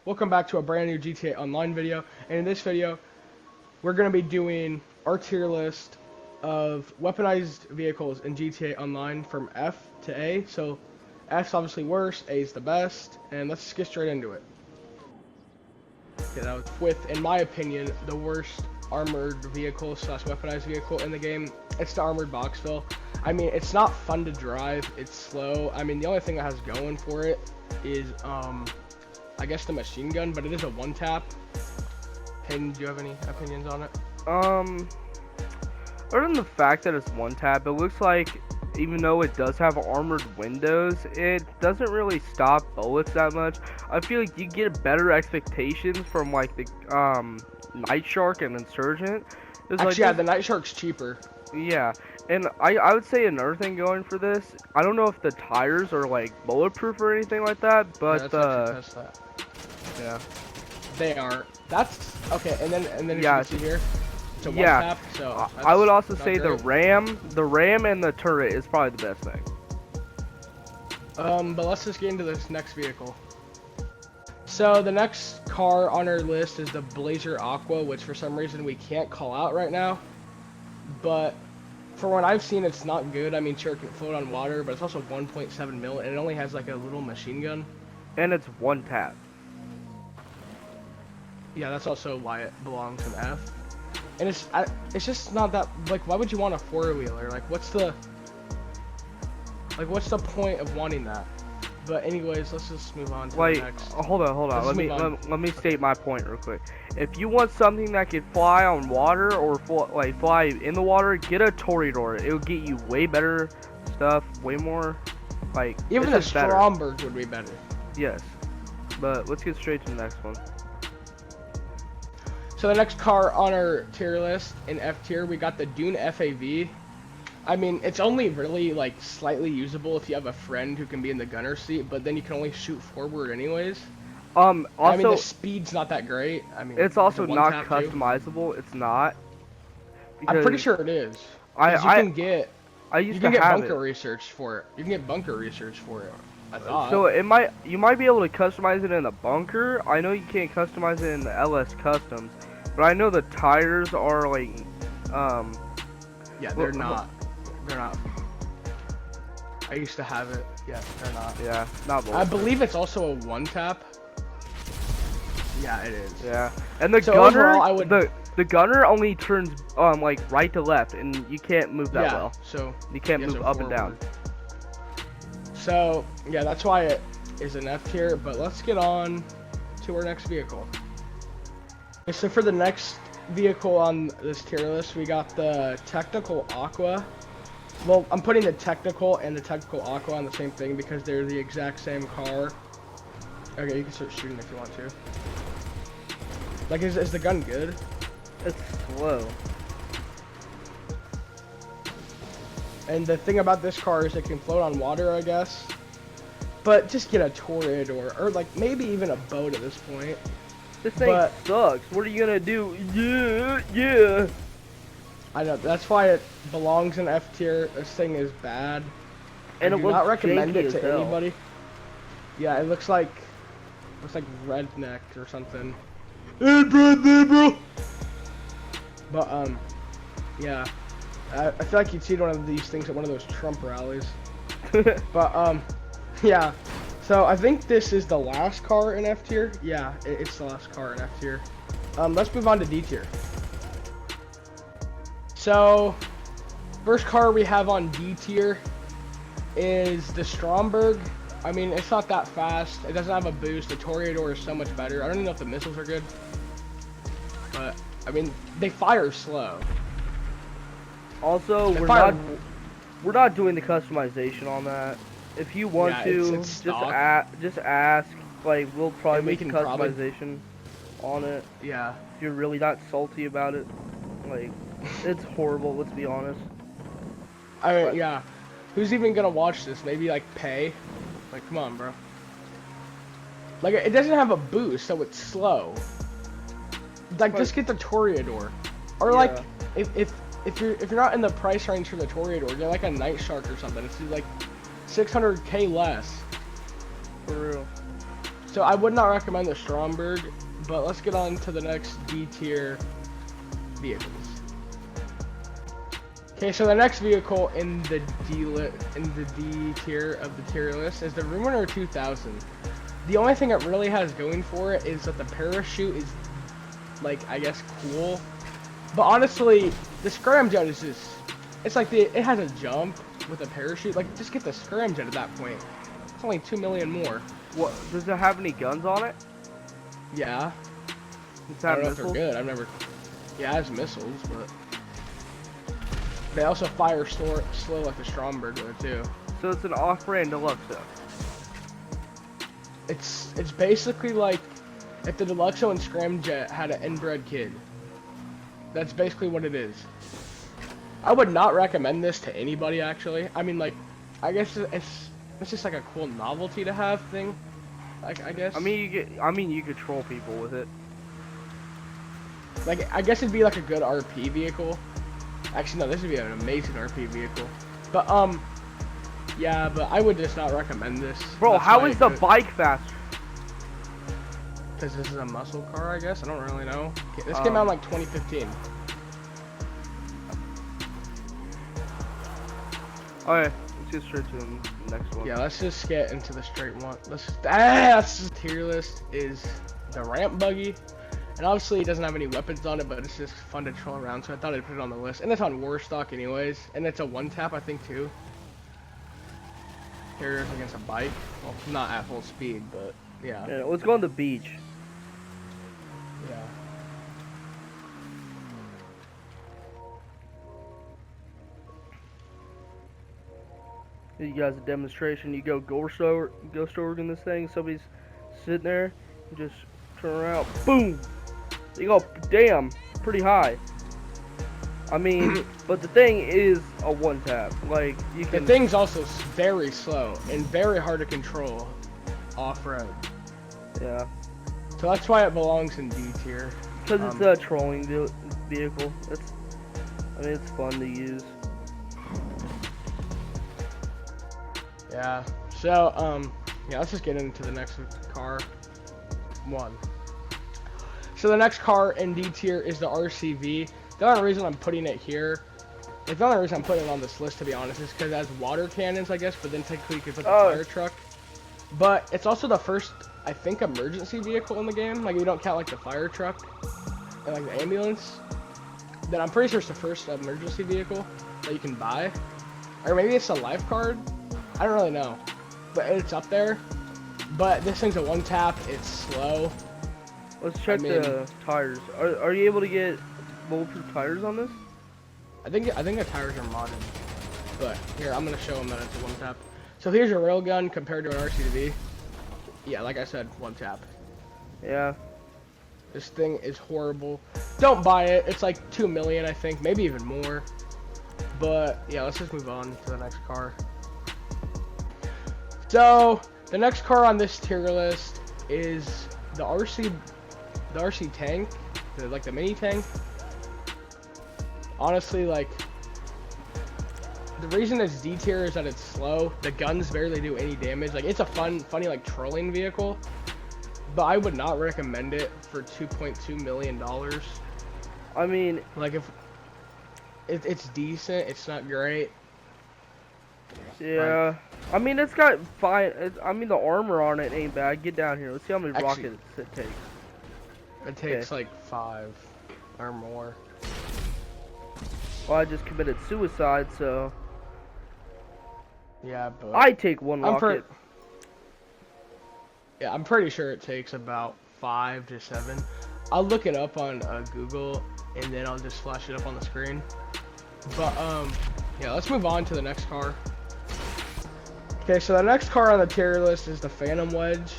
Welcome back to a brand new GTA Online video, and in this video, we're going to be doing our tier list of weaponized vehicles in GTA Online from F to A. So, F's obviously worst, A is the best, and let's just get straight into it. Okay, that was with, in my opinion, the worst armored vehicle slash weaponized vehicle in the game. It's the armored Boxville. I mean, it's not fun to drive, it's slow. I mean, the only thing it has going for it is, I guess the machine gun, but it is a one-tap. Hayden, do you have any opinions on it? Other than the fact that it's one tap, it looks like even though it does have armored windows, it doesn't really stop bullets that much. I feel like you get better expectations from like the Night Shark and Insurgent. Actually, like, yeah, the Night Shark's cheaper. Yeah, and I would say another thing going for this, I don't know if the tires are like bulletproof or anything like that, but yeah, let's actually test that. Yeah, they aren't. That's okay. And then yeah, you can see here, it's a one yeah. tap. So I would also say great. the ram and the turret is probably the best thing. But let's just get into this next vehicle. So the next car on our list is the Blazer Aqua, which for some reason we can't call out right now. But for what I've seen, it's not good. I mean, sure, it can float on water, but it's also 1.7 mil, and it only has like a little machine gun. And it's one tap. Yeah, that's also why it belongs in F. And it's just not that, like, why would you want a four-wheeler? Like, what's the point of wanting that? But anyways, let's just move on to the next. Hold on. Let me state my point real quick. If you want something that can fly on water or fly in the water, get a Toreador. It'll get you way better stuff, way more like. Even the Stromberg would be better. Yes, but let's get straight to the next one. So the next car on our tier list in F tier, we got the Dune FAV. I mean, it's only really like slightly usable if you have a friend who can be in the gunner seat, but then you can only shoot forward anyways. Also, I mean, the speed's not that great. I mean, it's also not customizable. It's not. I'm pretty sure it is. You can get bunker research for it. You can get bunker research for it. I thought. So you might be able to customize it in the bunker. I know you can't customize it in the LS Customs, but I know the tires are like, yeah, they're not. They're not. I used to have it. Yeah, they're not. Yeah, not. I believe it's also a one tap. Yeah, it is. Yeah, and the gunner, overall, the gunner only turns like right to left, and you can't move that well. So you can't move up and down. So yeah, that's why it is an F tier. But let's get on to our next vehicle. Okay, so for the next vehicle on this tier list, we got the Technical Aqua. Well, I'm putting the Technical and the Technical Aqua on the same thing because they're the exact same car. Okay, you can start shooting if you want to. Like, is the gun good? It's slow. And the thing about this car is it can float on water, I guess. But just get a Toreador, or like maybe even a boat at this point. This thing sucks. What are you gonna do? Yeah. I know, that's why it belongs in F tier. This thing is bad. And I do not recommend it to anybody. Yeah, it looks like redneck or something. Hey, bro. But yeah, I feel like you'd see one of these things at one of those Trump rallies. But yeah. So I think this is the last car in F tier. Yeah, it's the last car in F tier. Let's move on to D tier. So, first car we have on D tier is the Stromberg. I mean, it's not that fast. It doesn't have a boost. The Toreador is so much better. I don't even know if the missiles are good. But, I mean, they fire slow. Also, we're not doing the customization on that. If you want to, just ask. Like, we'll probably make a customization on it. Yeah. If you're really not salty about it. Like, it's horrible, let's be honest. I mean, yeah. Who's even gonna watch this? Maybe, like, pay? Like, come on, bro. Like, it doesn't have a boost, so it's slow. Like, just get the Toreador. Or, like, if you're not in the price range for the Toreador, get, like, a Night Shark or something. It's, like, 600k less. For real. So So I would not recommend the Stromberg, but let's get on to the next D tier vehicles. Okay, so the next vehicle in the D tier of the tier list is the Weaponized 2000. The only thing it really has going for it is that the parachute is, like, I guess cool. But honestly, the scramjet is just, it's like it has a jump with a parachute. Like, just get the scramjet at that point. It's only 2 million more. What, does it have any guns on it? Yeah. I don't know if they're good. I've never. Yeah, it has missiles, but they also fire slow like the Stromberg though too. So it's an off-brand Deluxo. It's basically like if the Deluxo and Scramjet had an inbred kid. That's basically what it is. I would not recommend this to anybody actually. I mean, like, I guess it's just like a cool novelty to have thing. Like, I guess. I mean, you could troll people with it. Like, I guess it'd be like a good RP vehicle. Actually, no, this would be an amazing RP vehicle. But, yeah, but I would just not recommend this. Bro, That's how why is the bike faster? Because this is a muscle car, I guess. I don't really know. This came out in like 2015. Alright, let's get straight to the next one. Yeah, let's just get into the straight one. That's just tier list is the ramp buggy. And obviously it doesn't have any weapons on it, but it's just fun to troll around, so I thought I'd put it on the list. And it's on war stock anyways, and it's a one tap I think too. Here against a bike. Well, not at full speed, but yeah. Yeah, let's go on the beach. Yeah. You guys a demonstration. You go ghost org in this thing. Somebody's sitting there. You just turn around. Boom. You go. Damn. Pretty high. I mean, but the thing is a one tap. Like you can. The thing's also very slow and very hard to control off road. Yeah. So that's why it belongs in D tier. Because it's a trolling vehicle. I mean, it's fun to use. Yeah. So, yeah, let's just get into the next car. So the next car in D tier is the RCV. The only reason I'm putting it here, like the only reason I'm putting it on this list, to be honest, is because it has water cannons, I guess, but then technically you could put the fire truck. But it's also the first, I think, emergency vehicle in the game. Like, you don't count, like, the fire truck and, like, the ambulance. Then I'm pretty sure it's the first emergency vehicle that you can buy. Or maybe it's a life card. I don't really know. But it's up there. But this thing's a one tap. It's slow. Let's check the tires. Are you able to get bulletproof tires on this? I think the tires are modded. But here, I'm gonna show them that it's a one tap. So here's your railgun compared to an RCV. Yeah, like I said, one tap. Yeah. This thing is horrible. Don't buy it. It's like 2 million, I think, maybe even more. But yeah, let's just move on to the next car. So the next car on this tier list is the RC tank, like the mini tank. Honestly, like, the reason it's D tier is that it's slow. The guns barely do any damage. Like, it's a funny like trolling vehicle, but I would not recommend it for $2.2 million. I mean, like, if it's decent, it's not great. Yeah, I mean, it's got fine. I mean, the armor on it ain't bad. Get down here. Let's see how many rockets it takes. It takes like 5 or more. Well, I just committed suicide, so. Yeah, but I take one rocket. Yeah, I'm pretty sure it takes about 5 to 7. I'll look it up on Google, and then I'll just flash it up on the screen. But yeah, let's move on to the next car. Okay, so the next car on the tier list is the Phantom Wedge.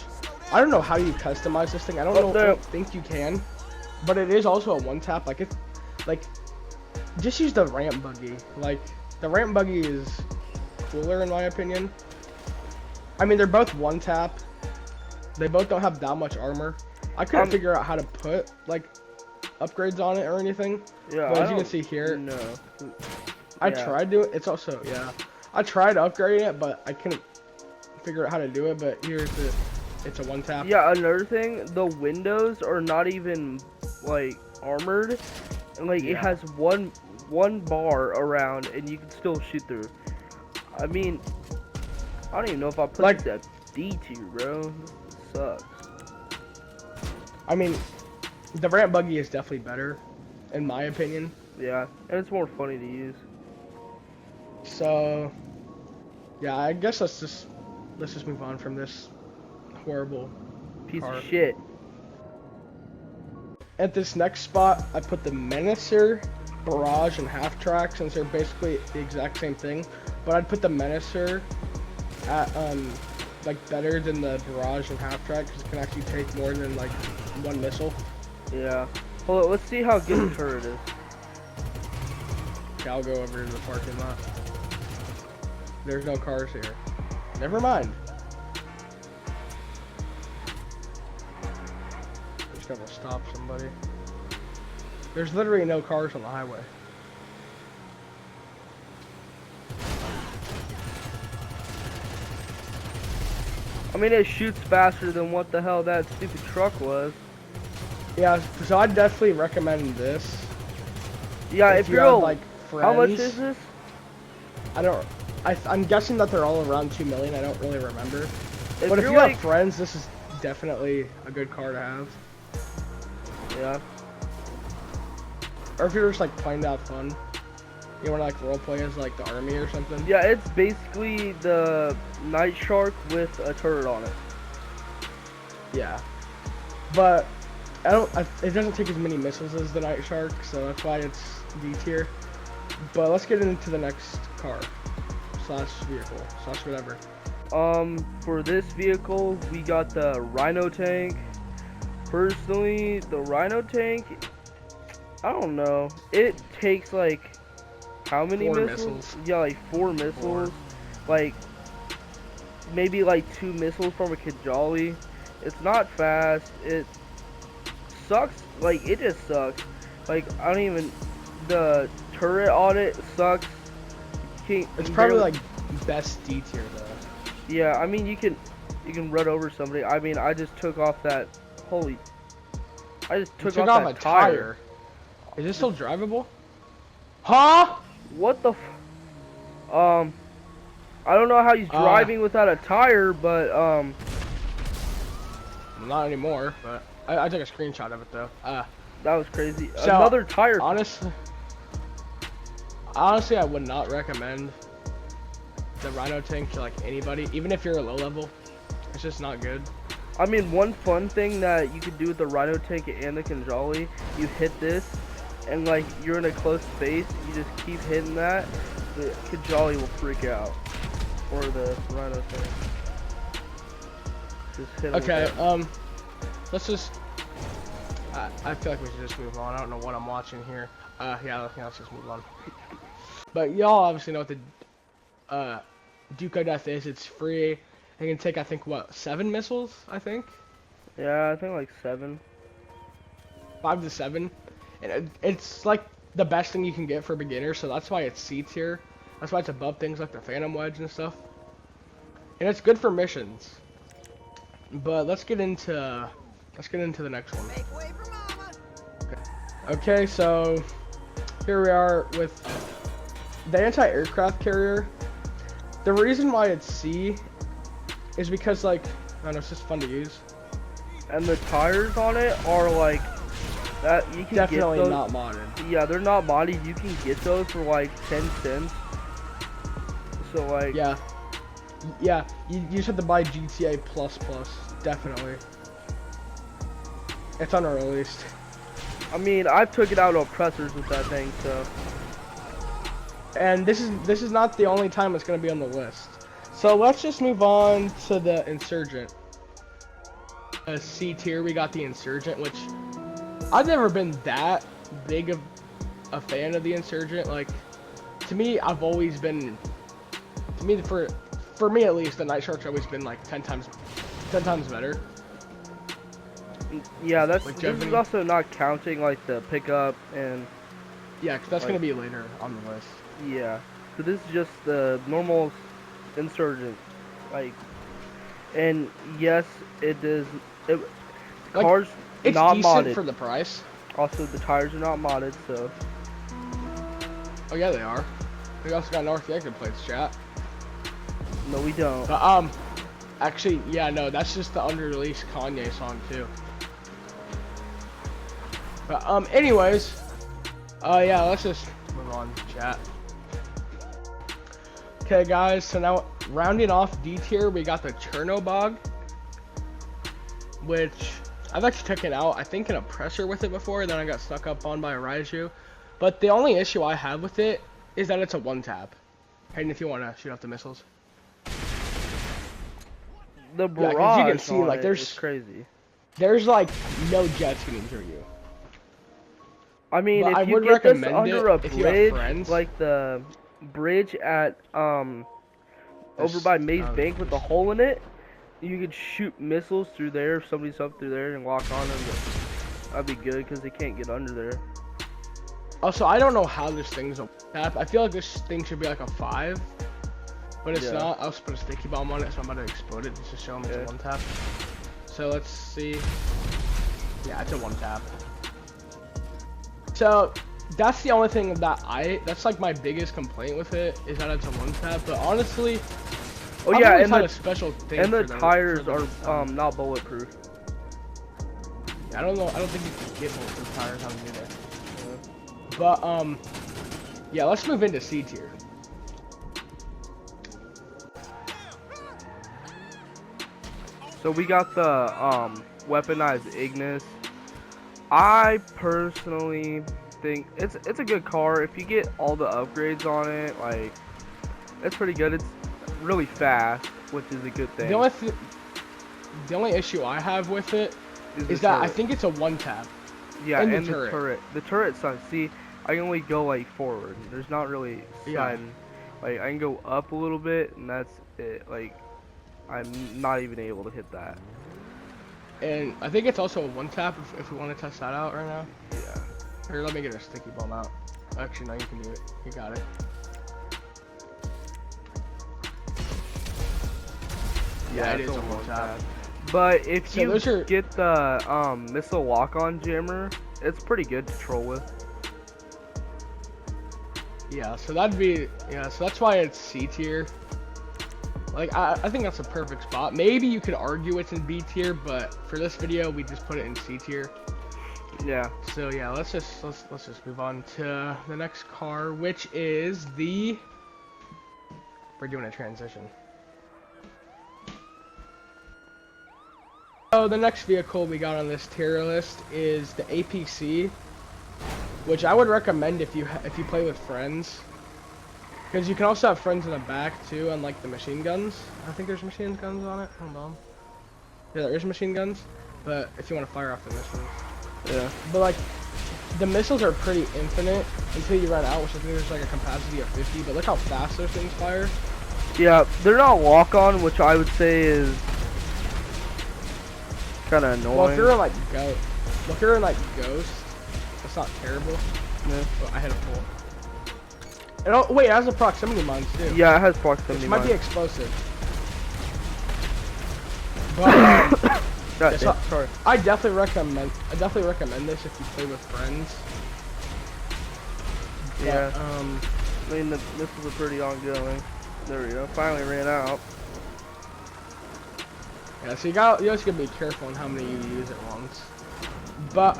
I don't know how you customize this thing. I don't think you can, but it is also a one tap. Like just use the ramp buggy. Like, the ramp buggy is cooler in my opinion. I mean, they're both one tap. They both don't have that much armor. I couldn't figure out how to put like upgrades on it or anything. Yeah, but as you can see here, no. I tried to. It's also I tried upgrading it, but I couldn't figure out how to do it. But here's it. it's a one tap. Yeah, another thing, the windows are not even like armored, and like it Yeah. has one bar around, and you can still shoot through. I mean, I don't even know if I put Like, this at D tier, bro. This sucks. I mean, the ramp buggy is definitely better, in my opinion. Yeah, and it's more funny to use. So, yeah, I guess let's just move on from this horrible Piece car. of shit. At this next spot, I put the Menacer, Barrage, and Half Track since they're basically the exact same thing. But I'd put the Menacer at like better than the Barrage and Half Track because it can actually take more than like one missile. Yeah. Hold on, let's see how good the turret is. Okay, I'll go over to the parking lot. There's no cars here. Never mind. Just gotta stop somebody. There's literally no cars on the highway. I mean, it shoots faster than what the hell that stupid truck was. Yeah, so I'd definitely recommend this. Yeah, if you you're have, like, how much friends. is this? I'm guessing that they're all around 2 million. I don't really remember. But if you're you like, have friends, this is definitely a good car to have. yeah. Or if you're just like playing to have fun. You want to like role play as like the army or something. Yeah, it's basically the Night Shark with a turret on it. Yeah. But it doesn't take as many missiles as the Night Shark, so that's why it's D tier. But let's get into the next car slash vehicle slash whatever. For this vehicle, we got the Rhino tank. Personally, the Rhino tank, I don't know. It takes like how many 4 missiles? Yeah, like 4 missiles. Like maybe like 2 missiles from a Kajali. It's not fast. It sucks. Like it just sucks. Like I don't even. The turret on it sucks. It's probably like best D tier though. Yeah, I mean you can run over somebody. I mean I just took off that. I just took off that a tire. Is this still drivable? Huh? What the? I don't know how he's driving without a tire, but not anymore. But I took a screenshot of it though. That was crazy. So, Another tire. Honestly, I would not recommend the Rhino tank to like anybody, even if you're a low level. It's just not good. I mean, one fun thing that you could do with the Rhino tank and the Kanjali, you hit this, and like you're in a close space, you just keep hitting that, the Kanjali will freak out, or the Rhino tank. Just hit Okay, let's just. I feel like we should just move on. I don't know what I'm watching here. Yeah, let's just move on. But y'all obviously know what the Duke of Death is. It's free. It can take, I think, what, 7 missiles, I think? Yeah, I think like 7. 5 to 7. And it's like the best thing you can get for beginners, so that's why it's C tier. That's why it's above things like the Phantom Wedge and stuff. And it's good for missions. But let's get into the next one. Make way for mama. Okay, so here we are with the anti-aircraft carrier. The reason why it's C is because, like, I don't know, it's just fun to use. And the tires on it are like that. You can Definitely get those, not modded. Yeah, they're not modded. You can get those for like 10 cents. So like. Yeah. Yeah. You just have to buy GTA Plus. Definitely. It's unreleased. I mean, I've took it out on pressers with that thing, so. And this is not the only time it's gonna be on the list. So let's just move on to the Insurgent. C tier, we got the Insurgent, which I've never been that big of a fan of the Insurgent. Like, to me, I've always been, for me at least, the Night Shark's always been like 10 times better. Yeah, this like is also not counting like the pickup and. Yeah, 'cause that's gonna be later on the list. Yeah, so this is just the normal Insurgent. Like, And yes, it is. It, Like, Car's it's not decent modded. for the price. Also, the tires are not modded, so. Oh yeah, they are. We also got North Yankton plates, chat. No, we don't. But actually, yeah, no, that's just the unreleased Kanye song too. But anyways, yeah, let's just move on, chat. Okay, guys, so now rounding off D tier, we got the Chernobog, which I've actually taken out, I think, in a presser with it before, then I got stuck up on by a Raiju. But the only issue I have with it is that it's a one-tap. Hayden, if you want to shoot off the missiles. The Yeah, 'cause you can see, like, there's crazy. There's, like, no jets getting through you. I mean, But if I you would get this recommend under it a if you have bridge, friends. like the bridge at over by Maze Bank with the hole in it, you could shoot missiles through there if somebody's up through there and lock on them. That'd be good because they can't get under there. Also, I don't know how this thing's a tap. I feel like this thing should be like a 5, but it's not. I'll just put a sticky bomb on it, so I'm about to explode it just to show them it's a one tap. So let's see. Yeah, it's a one tap. So that's the only thing that's like my biggest complaint with it, is that it's a one tap. But honestly, oh yeah, and a special thing the tires are not bulletproof. I don't know. I don't think you can get bulletproof tires on either. But yeah, let's move into C tier. So we got the weaponized Ignis. I personally think it's a good car. If you get all the upgrades on it, like, it's pretty good. It's really fast, which is a good thing. The only issue I have with it is that I think it's a one tap. Yeah, and the turret. The turret sucks. See, I can only go like forward. There's not really sliding. Like, I can go up a little bit, and that's it. Like, I'm not even able to hit that. And I think it's also a one tap if we want to test that out right now. Yeah. Here, let me get a sticky bomb out. Actually, no, you can do it. You got it. Yeah, it is a one tap. But if you get the missile lock-on jammer, it's pretty good to troll with. Yeah, so that'd be, so that's why it's C tier. Like, I think that's a perfect spot. Maybe you could argue it's in B tier, but for this video, we just put it in C tier. Yeah. So yeah, let's just move on to the next car, which is the. We're doing a transition. So the next vehicle we got on this tier list is the APC, which I would recommend if you play with friends, because you can also have friends in the back too, unlike the machine guns. I think there's machine guns on it. Hold on. Yeah, there is machine guns, but if you want to fire off the missiles. Yeah. But like, the missiles are pretty infinite until you run out, which I think there's like a capacity of 50. But look how fast those things fire. Yeah, they're not lock-on, which I would say is kind of annoying. Well, if you're in like Ghost, that's not terrible. Yeah. Oh, I hit a full. And oh, wait, it has a proximity mines too. Yeah, it has proximity mines. It might be explosive. But yeah, so, sorry. I definitely recommend this if you play with friends. But, yeah. I mean, this is a pretty ongoing. There we go. Finally ran out. Yeah, so you just gotta be careful on how many you use at once. But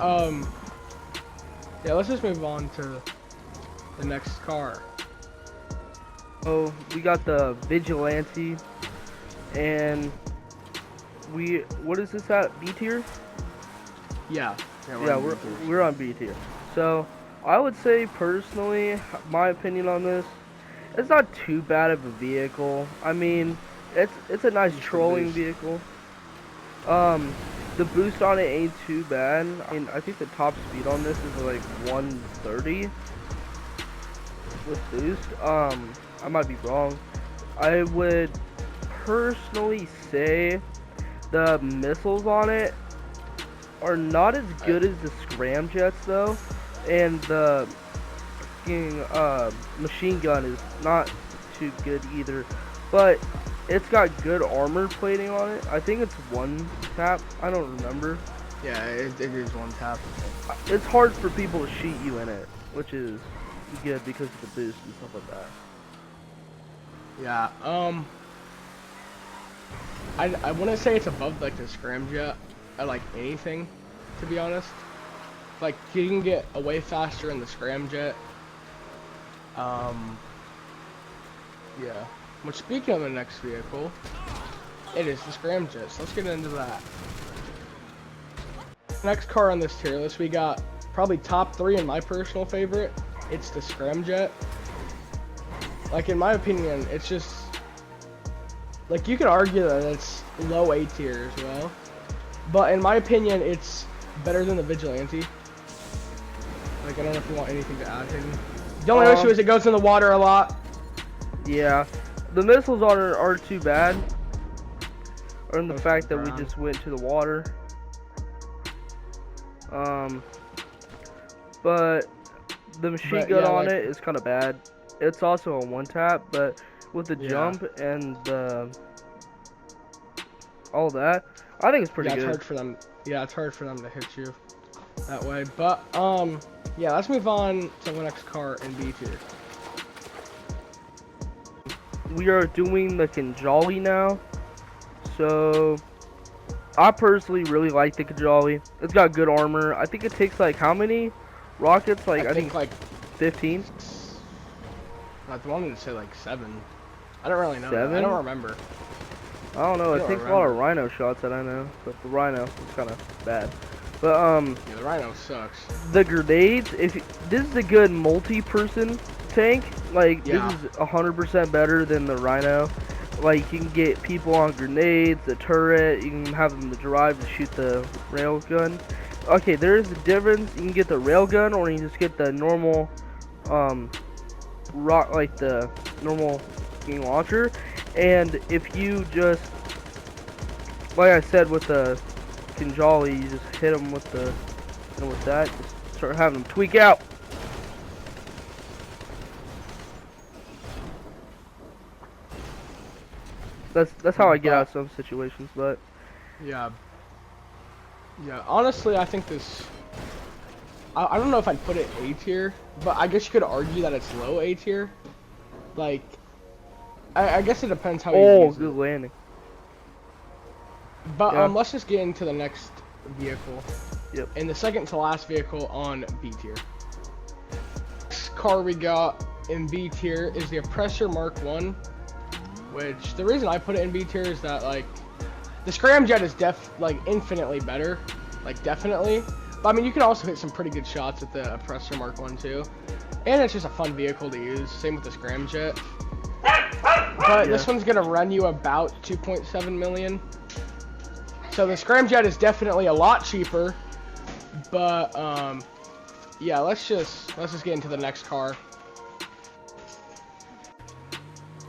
yeah, let's just move on to the next car. Oh, we got the Vigilante, and what is this at? B tier? Yeah. We're on B tier. So I would say personally, my opinion on this, it's not too bad of a vehicle. I mean, it's a nice trolling vehicle. The boost on it ain't too bad. I mean, I think the top speed on this is like 130 with boost. I might be wrong. I would personally say the missiles on it are not as good as the scramjets though, and the machine gun is not too good either. But It's got good armor plating on it. I think it's one tap. I don't remember. Yeah, it is one tap. It's hard for people to cheat you in it, which is good because of the boost and stuff like that. Yeah. I wouldn't say it's above like the scramjet at like anything, to be honest. Like you can get away faster in the scramjet. Yeah. Which, speaking of the next vehicle, it is the scramjet. So let's get into that. Next car on this tier list, we got probably top 3 in my personal favorite. It's the scramjet. Like, in my opinion, it's just like, you could argue that it's low A tier as well, but in my opinion, it's better than the Vigilante. Like, I don't know if you want anything to add, Hayden. The only issue is it goes in the water a lot. Yeah, the missiles aren't too bad. Or in the fact that we just went to the water. But the machine gun on it is kind of bad. It's also a one tap, but with the jump and all that, I think it's pretty good. It's hard for them. Yeah, it's hard for them to hit you that way. But yeah, let's move on to the next car in B tier. We are doing the Kinjali now. So I personally really like the Kinjali. It's got good armor. I think it takes like how many rockets? Like I think like 15. I wanted to say like 7. I don't really know. 7? I don't remember. I don't know. It takes a lot of Rhino shots that I know, but the Rhino is kind of bad. But yeah, the Rhino sucks. The grenades. This is a good multi-person tank. Like this is 100% better than the Rhino. Like you can get people on grenades, the turret. You can have them to drive to shoot the railgun. Okay, there's a difference. You can get the railgun, or you can just get the normal, like the normal launcher. And if you just, like I said, with the Kinjali, you just hit them with the, and with that, just start having them tweak out. That's how I get out of some situations, but yeah, honestly, I think this, I don't know if I'd put it A tier, but I guess you could argue that it's low A tier. Like, I guess it depends how you use it. Good landing. But let's just get into the next vehicle. Yep. And the second to last vehicle on B tier. Next car we got in B tier is the Oppressor Mark 1. Which, the reason I put it in B tier is that, like, the scramjet is infinitely better. Like, definitely. But, I mean, you can also hit some pretty good shots with the Oppressor Mark 1, too. And it's just a fun vehicle to use. Same with the scramjet. But this one's going to run you about 2.7 million. So, the scramjet is definitely a lot cheaper. But, yeah, let's just get into the next car.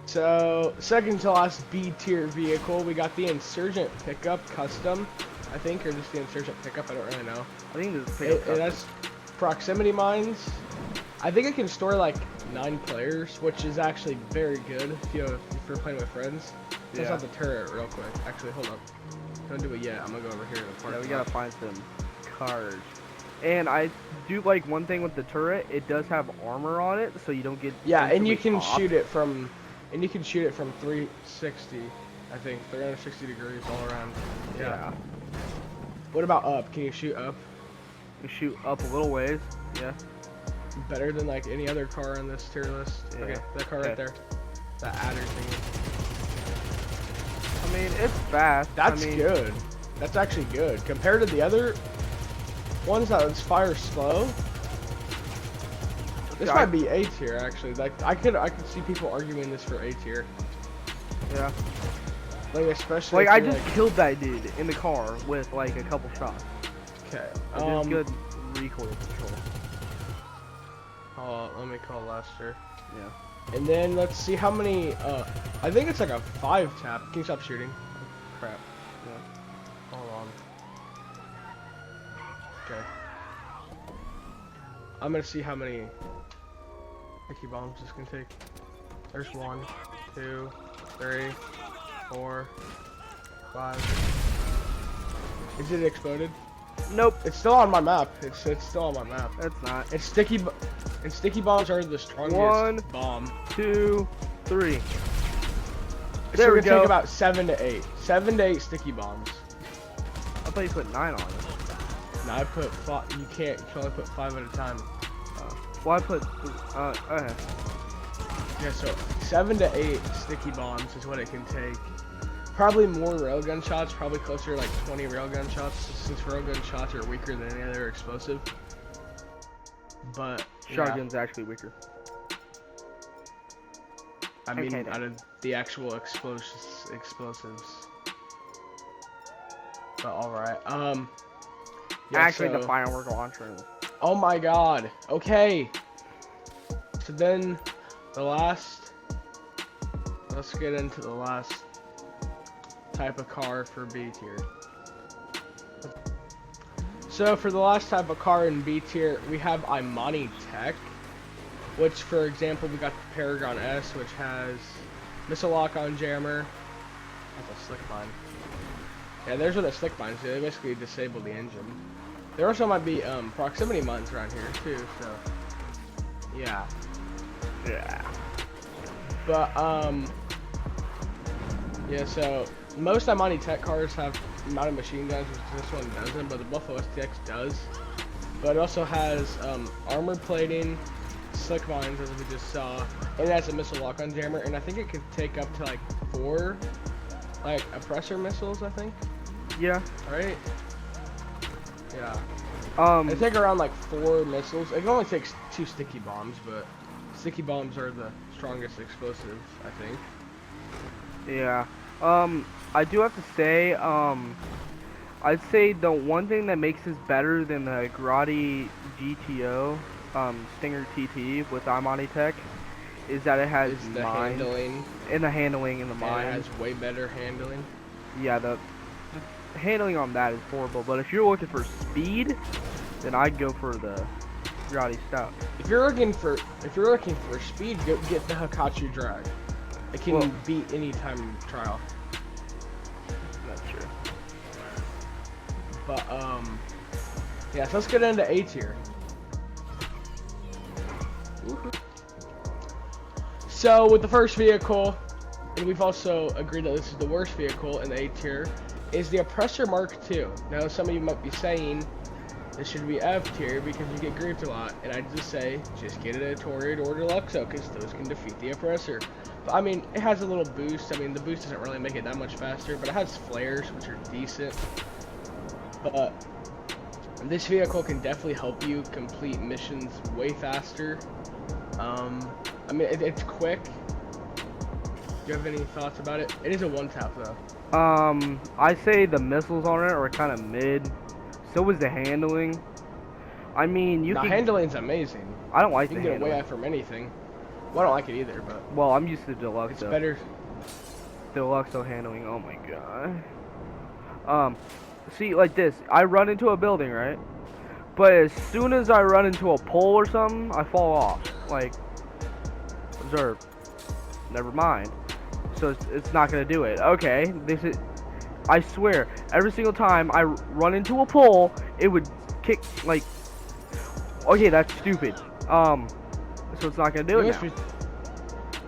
So, second to last B tier vehicle, we got the Insurgent Pickup Custom, I think, or just the Insurgent Pickup, I don't really know. I think it's Pickup It has proximity mines. I think it can store like 9 players, which is actually very good if you're playing with friends. Let's have the turret real quick. Actually, hold up. Don't do it yet. I'm gonna go over here to the park. Yeah, we gotta find some cars. And I do like one thing with the turret. It does have armor on it, so you don't get. Yeah, and you can shoot it from. And you can shoot it from 360, I think, 360 degrees all around. Yeah. What about up? Can you shoot up? You shoot up a little ways. Yeah. Better than like any other car on this tier list. Yeah. Okay, that car right there. That adder thingy. I mean, it's fast. That's good. That's actually good. Compared to the other ones that fire slow. This might be A tier actually. Like I could see people arguing this for A tier. Yeah. Like especially. Like I just killed that dude in the car with like a couple shots. Okay. Just good recoil control. Let me call Lester. Yeah. And then let's see how many. I think it's like a 5 tap. Can you stop shooting? Crap. Yeah. Hold on. Okay. I'm gonna see how many Mickey bombs this can take. There's 1, 2, 3, 4, 5. Is it exploded? Nope. It's still on my map. It's still on my map. That's not. And sticky bombs are the strongest 1, bomb. 2, 3. It's There we gonna go. take about 7 to 8. 7 to 8 sticky bombs. I thought you put 9 on it. No, I put 5. You can only put 5 at a time. Well, I put. Okay. Yeah, so 7 to 8 sticky bombs is what it can take. Probably more railgun shots, probably closer to like 20 railgun shots, since railgun shots are weaker than any other explosive. But Shotgun's actually weaker. I mean, Okay, out of the actual explosives. But alright, yeah, actually, so, the firework launcher. oh my god, okay. So then, let's get into the last type of car for B tier. So for the last type of car in B tier, we have Imani Tech, which, for example, we got the Paragon S, which has missile lock-on jammer. That's a slick mine. Yeah, there's what a slick mines do. They basically disable the engine. There also might be proximity mines around here too. So yeah. Yeah. But yeah. So most Imani Tech cars have mounted machine guns, which this one doesn't, but the Buffalo STX does. But it also has armor plating, slick mines, as we just saw, and it has a missile lock-on jammer, and I think it can take up to like 4, like, oppressor missiles, I think. Yeah. Right? Yeah. Um. It take around like 4 missiles. It only takes 2 sticky bombs, but sticky bombs are the strongest explosive, I think. Yeah. I do have to say, I'd say the one thing that makes this better than the Grotti GTO, Stinger TT with Imani Tech is that it has the mine handling. and the handling in the mine. It has way better handling. Yeah, the handling on that is horrible. But if you're looking for speed, then I'd go for the Grotti Stout. If you're looking for speed, go get the Hakachi Drag. It can beat any time trial. That's true. But yeah, so let's get into A tier. So with the first vehicle, and we've also agreed that this is the worst vehicle in the A tier, is the Oppressor Mark II. Now some of you might be saying this should be F tier because you get griefed a lot, and I just say just get it a Torrid or Deluxo because those can defeat the Oppressor. But I mean, it has a little boost. I mean, the boost doesn't really make it that much faster, but it has flares, which are decent. But this vehicle can definitely help you complete missions way faster. I mean, it's quick. Do you have any thoughts about it? It is a one-tap though. I say the missiles on it are kind of mid. So is the handling. I mean, The handling's amazing. I don't like You the can get handling. away from anything. Well, I don't like it either, but Well, I'm used to Deluxo. it's better. Deluxo handling. Oh my god. See, like this. I run into a building, right? But as soon as I run into a pole or something, I fall off. Like, observe. Never mind. So it's not gonna do it. Okay, this is. I swear, every single time I run into a pole, it would kick like. Okay, that's stupid. So it's not gonna do it now.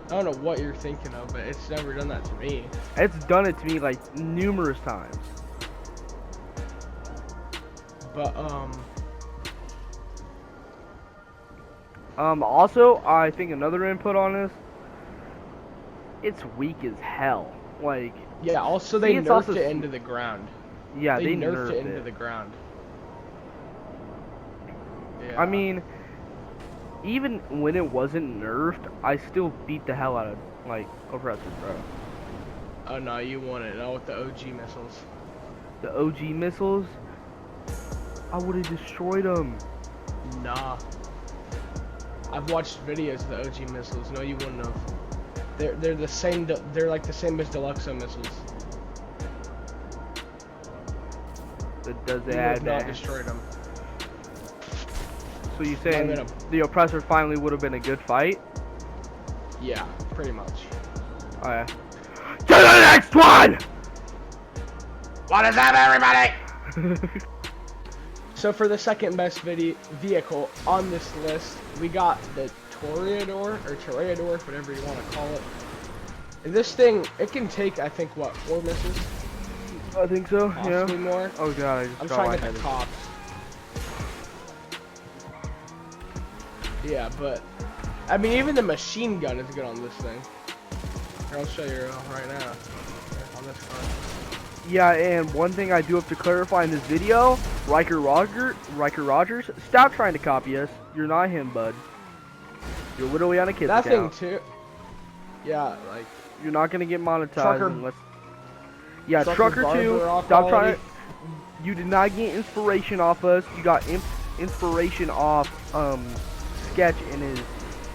I don't know what you're thinking of, but it's never done that to me. It's done it to me like numerous times. But Also, I think another input on this. It's weak as hell. Like. yeah. Also, they it's nerfed also it into the ground. Yeah, They nerfed it into it. the ground. Yeah. I mean, even when it wasn't nerfed, I still beat the hell out of like Oppressor, bro. Oh no, you won it. Not with the OG missiles. The OG missiles, I would have destroyed them. Nah. I've watched videos of the OG missiles. No, you wouldn't have. They're the same. They're like the same as Deluxo missiles. But does You it would add have not that? destroyed them. So you saying Might have been the Oppressor finally would have been a good fight? Yeah, pretty much. Oh yeah. To the next next one! What is up, everybody? So for the second best vehicle on this list, we got the Toreador, or Toreador, whatever you want to call it. And this thing, it can take, I think, what, 4 misses? I think so, Possibly more. Oh god, I'm trying to get the tops. Yeah, but, I mean, even the machine gun is good on this thing. Here, I'll show you right now. On this car. Yeah, and one thing I do have to clarify in this video, Riker Rogers, stop trying to copy us. You're not him, bud. You're literally on a kid's That account. thing too. Yeah, like. You're not gonna get monetized Trucker, unless. Yeah, Trucker 2. Stop trying to. You did not get inspiration off us. You got inspiration off Sketch and his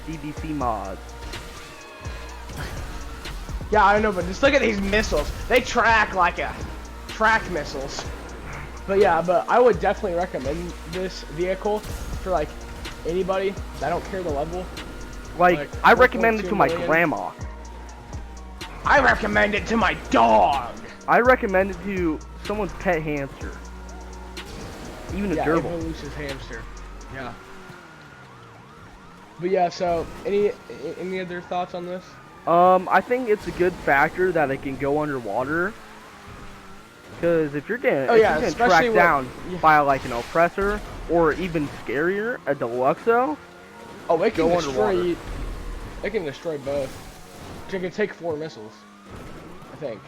DBC mods. Yeah, I know, but just look at these missiles. They track like track missiles. But yeah, but I would definitely recommend this vehicle for like anybody. I don't care the level. Like I recommend it to my grandma. I recommend it to my dog. I recommend it to someone's pet hamster. Even a gerbil. Evolution's hamster. Yeah. But yeah, so any other thoughts on this? I think it's a good factor that it can go underwater. Because if you're getting tracked down by like an oppressor or even scarier, a Deluxo, oh, it can destroy. It can destroy both. It can take 4 missiles, I think.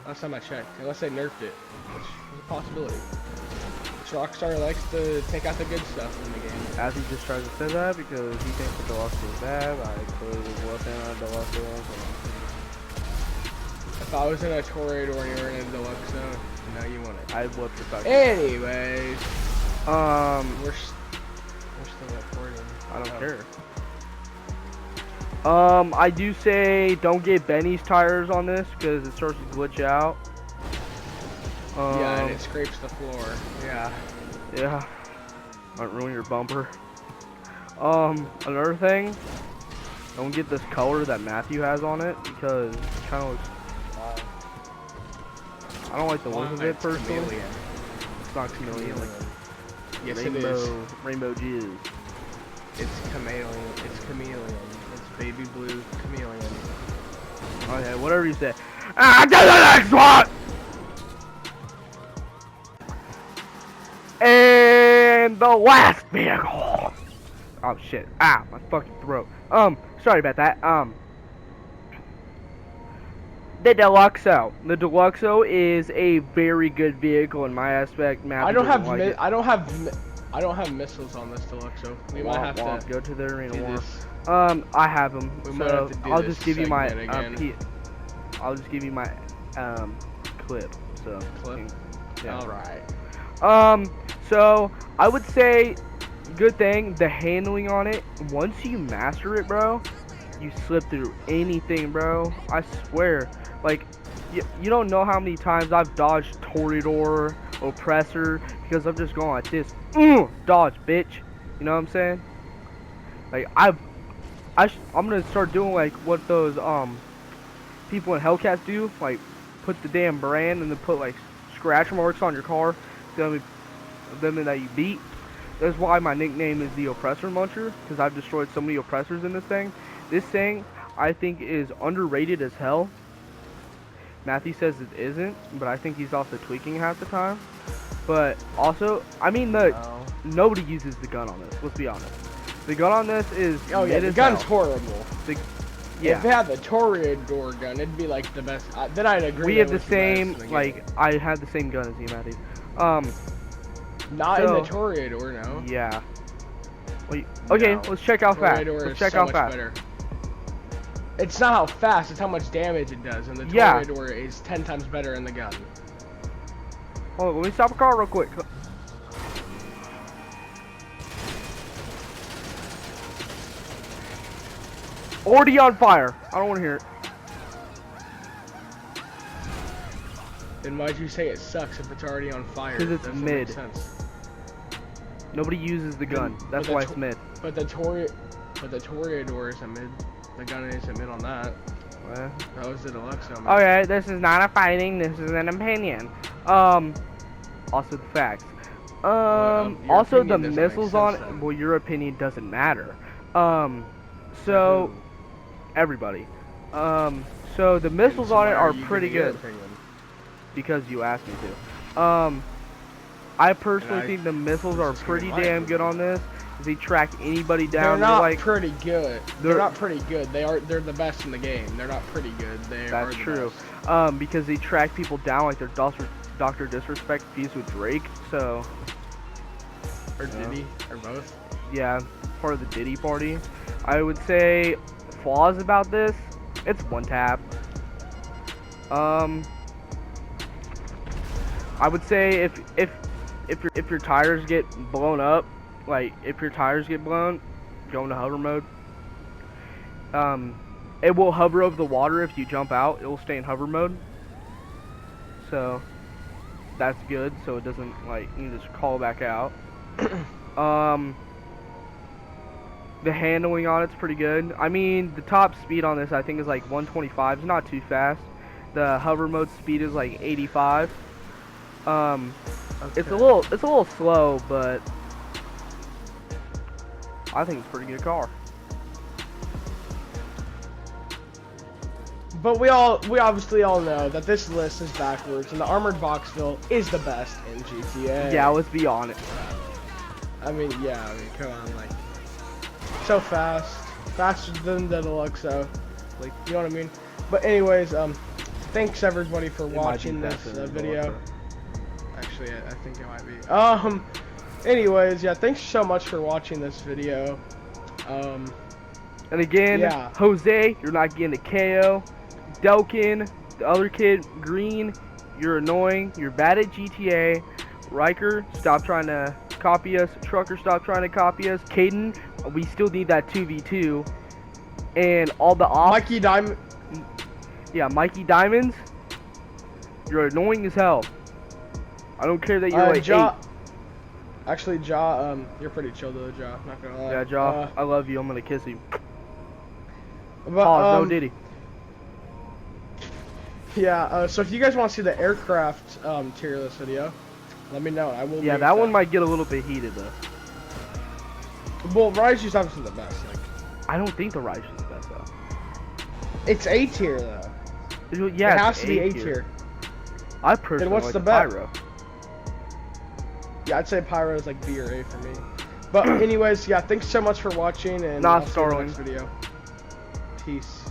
Last time I checked, unless they nerfed it, which is a possibility. Rockstar likes to take out the good stuff in the game. As he just tries to say that because he thinks the Deluxo is bad, I clearly was in a Deluxo. If I was in a Toreador and you were in a Deluxo, no, you want it. I would protect. Anyways, we're still recording. I don't care. I do say don't get Benny's tires on this because it starts to glitch out. Yeah, and it scrapes the floor. Yeah. Yeah. Might ruin your bumper. Another thing, don't get this color that Matthew has on it because it kind of looks. I don't like the look of it personally. Chameleon. It's not chameleon. Yes, rainbow, it is. Rainbow jizz. It's chameleon. It's chameleon. It's baby blue chameleon. Okay, whatever you say. Ah, get the next one! And the last vehicle. Oh shit. Ah, my fucking throat. Sorry about that. The Deluxo. The Deluxo is a very good vehicle in my aspect. I don't have missiles on this Deluxo. We might have to go to the arena war. This. I have them. So I'll just give you my I'll just give you my clip. So clip. Yeah. All right. So I would say, good thing, the handling on it, once you master it, bro, you slip through anything, bro. I swear. Like, you don't know how many times I've dodged Toreador, Oppressor, because I'm just going like this. Dodge, bitch. You know what I'm saying? Like, I'm gonna start doing like what those, people in Hellcats do. Like, put the damn brand and then put like scratch marks on your car. Them that you beat. That's why my nickname is the Oppressor Muncher, because I've destroyed so many oppressors in this thing. This thing, I think, is underrated as hell. Matthew says it isn't, but I think he's also tweaking half the time. But also, I mean, nobody uses the gun on this. Let's be honest. The gun on this is the gun's horrible. Yeah. If it had the Toreador gun, it'd be like the best. Then I'd agree. We have the same, like, I had the same gun as you, Matthew. Not in the Toreador, no. Yeah. Wait, okay, let's check how fast. Let's check how fast. Better. It's not how fast, it's how much damage it does, and the Toreador is 10 times better in the gun. Hold on, let me stop a car real quick. Already on fire. I don't want to hear it. Then why'd you say it sucks if it's already on fire? Because it's mid. Make sense. Nobody uses the gun. That's why it's mid. But the Toreador is a mid. The gun is a mid on that. That was the deluxe helmet. Okay, this is not a fighting. This is an opinion. Also the facts. Well, your Also the opinion doesn't make missiles sense on it. then. Well, your opinion doesn't matter. To So who? everybody. So the missiles So on why it are you pretty giving your good opinion? because you asked me to. I personally I- think the missiles are just giving pretty my damn good opinion. on this. They track anybody They're down. not like pretty good. They're they're- not pretty good. They're the best in the game. They're not pretty good. They are That's the true. best. Because they track people down like they're Doctor Disrespect fused with Drake. So Or Diddy, or both. yeah, part of the Diddy party. I would say flaws about this. It's one tap. I would say if your tires get blown up, like if your tires get blown, go into hover mode. It will hover over the water if you jump out. It will stay in hover mode. So that's good. So it doesn't like you just call back out. The handling on it's pretty good. I mean, the top speed on this I think is like 125. It's not too fast. The hover mode speed is like 85. It's a little slow, but I think it's a pretty good car. But we obviously all know that this list is backwards, and the Armored Boxville is the best in GTA. Yeah, let's be honest. I mean, come on, like, so fast, faster than the Deluxo, like, you know what I mean? But anyways, thanks everybody for watching this video. Actually, I think it might be. Anyways, yeah, thanks so much for watching this video. And again, yeah. Jose, you're not getting a KO. Delkin, the other kid, Green, you're annoying. You're bad at GTA. Riker, stop trying to copy us. Trucker, stop trying to copy us. Caden, we still need that 2v2. And all the off. Mikey Diamond. Yeah, Mikey Diamonds, you're annoying as hell. I don't care that you're like Ja. 8. Actually, Ja, you're pretty chill though, Ja. Not gonna lie. Yeah, Ja, I love you. I'm gonna kiss you. But, Pause, no Diddy. Yeah, so if you guys want to see the aircraft tier list video, let me know. I will. Yeah, that one might get a little bit heated though. Well, Rise is obviously the best. Like, I don't think the Rise is the best though. it's A tier though. Yeah, it has to be A tier. I personally what's like the the bet? Pyro. Yeah, I'd say Pyro is like B or A for me. But anyways, yeah, thanks so much for watching, and Nah, I'll see you in the Starling. next video. Peace.